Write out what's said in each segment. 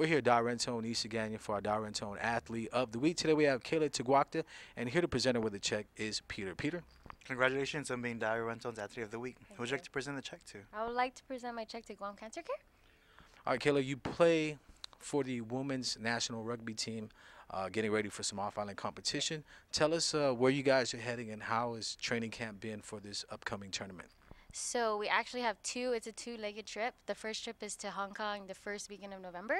We're here at Darrentone, East Agania for our Darrentone Athlete of the Week. Today we have Kayla Teguacta, and here to present her with a check is Peter. Peter? Congratulations on being Darrentone's Athlete of the Week. Thank Who would you like to present the check to? I would like to present my check to Guam Cancer Care. All right, Kayla, you play for the women's national rugby team, getting ready for some off-island competition. Tell us where you guys are heading and how has training camp been for this upcoming tournament? So we actually have it's a two-legged trip. The first trip is to Hong Kong the first weekend of November,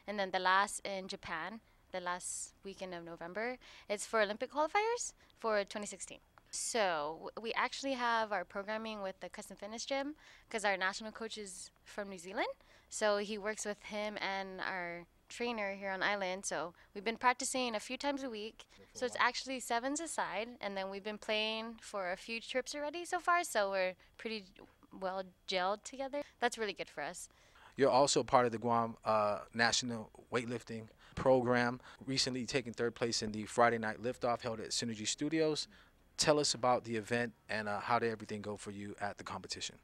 and then the last in Japan the last weekend of November. It's for Olympic qualifiers for 2016. So we actually have our programming with the custom fitness gym because our national coach is from New Zealand. So he works with him and our trainer here on island. So we've been practicing a few times a week. So it's actually sevens aside, and then we've been playing for a few trips already so far. So we're pretty well gelled together. That's really good for us. You're also part of the Guam National Weightlifting Program, recently taking third place in the Friday Night Liftoff held at Synergy Studios. Tell us about the event and how did everything go for you at the competition?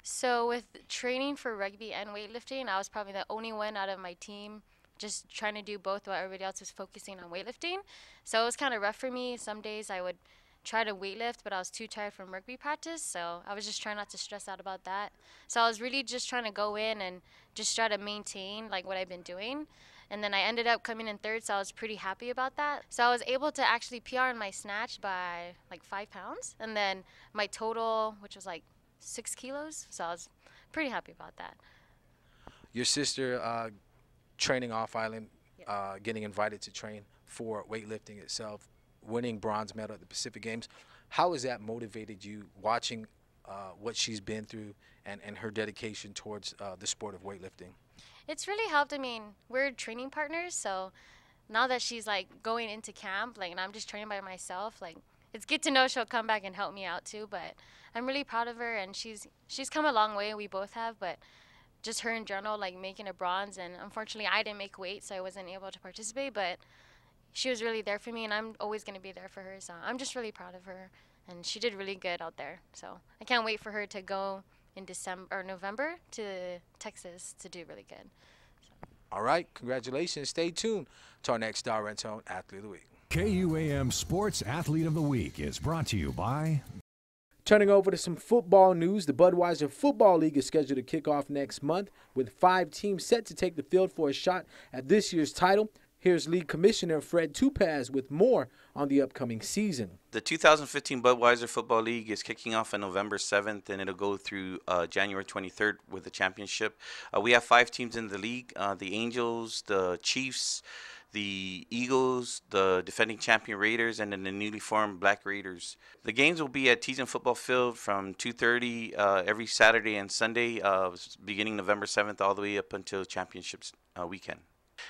So with training for rugby and weightlifting, I was probably the only one out of my team just trying to do both while everybody else was focusing on weightlifting. So it was kind of rough for me. Some days I would try to weightlift, but I was too tired from rugby practice, so I was just trying not to stress out about that. So I was really just trying to go in and just try to maintain like what I've been doing. And then I ended up coming in third, so I was pretty happy about that. So I was able to actually PR in my snatch by like 5 pounds, and then my total, which was like 6 kilos, so I was pretty happy about that. Your sister training off-island, getting invited to train for weightlifting itself, winning bronze medal at the Pacific Games. How has that motivated you watching what she's been through and her dedication towards the sport of weightlifting? It's really helped. I mean, we're training partners, so now that she's like going into camp, like, and I'm just training by myself, like, it's good to know she'll come back and help me out too. But I'm really proud of her, and she's come a long way. We both have, but just her in general, like making a bronze, and unfortunately I didn't make weight, so I wasn't able to participate, but she was really there for me, and I'm always going to be there for her, so I'm just really proud of her, and she did really good out there. So I can't wait for her to go in November to Texas to do really good. So. All right, congratulations. Stay tuned to our next Darrentone Athlete of the Week. KUAM Sports Athlete of the Week is brought to you by... Turning over to some football news, the Budweiser Football League is scheduled to kick off next month with 5 teams set to take the field for a shot at this year's title. Here's League Commissioner Fred Tupaz with more on the upcoming season. The 2015 Budweiser Football League is kicking off on November 7th, and it'll go through January 23rd with the championship. We have 5 teams in the league, the Angels, the Chiefs, the Eagles, the defending champion Raiders, and then the newly formed Black Raiders. The games will be at Teason Football Field from 2:30 every Saturday and Sunday, beginning November 7th all the way up until championships weekend.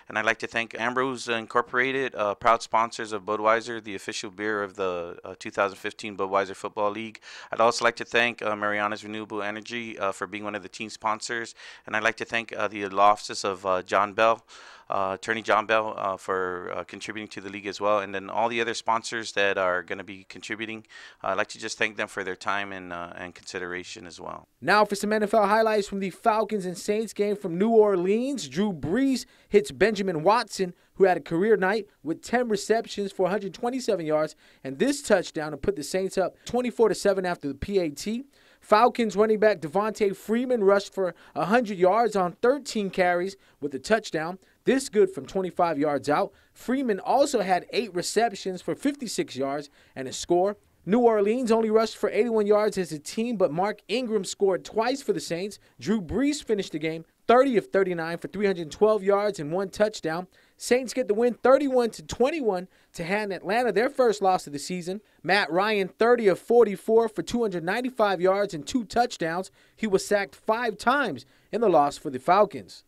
And I'd like to thank Ambrose Incorporated, proud sponsors of Budweiser, the official beer of the 2015 Budweiser Football League. I'd also like to thank Mariana's Renewable Energy for being one of the team sponsors. And I'd like to thank the law offices of John Bell, Attorney John Bell, for contributing to the league as well. And then all the other sponsors that are going to be contributing, I'd like to just thank them for their time and consideration as well. Now for some NFL highlights from the Falcons and Saints game from New Orleans. Drew Brees hits Benjamin Watson, who had a career night with 10 receptions for 127 yards, and this touchdown to put the Saints up 24-7 after the PAT. Falcons running back Devontae Freeman rushed for 100 yards on 13 carries with a touchdown. This good from 25 yards out. Freeman also had 8 receptions for 56 yards and a score. New Orleans only rushed for 81 yards as a team, but Mark Ingram scored twice for the Saints. Drew Brees finished the game 30 of 39 for 312 yards and 1 touchdown. Saints get the win 31-21 to hand Atlanta their first loss of the season. Matt Ryan 30 of 44 for 295 yards and 2 touchdowns. He was sacked 5 times in the loss for the Falcons.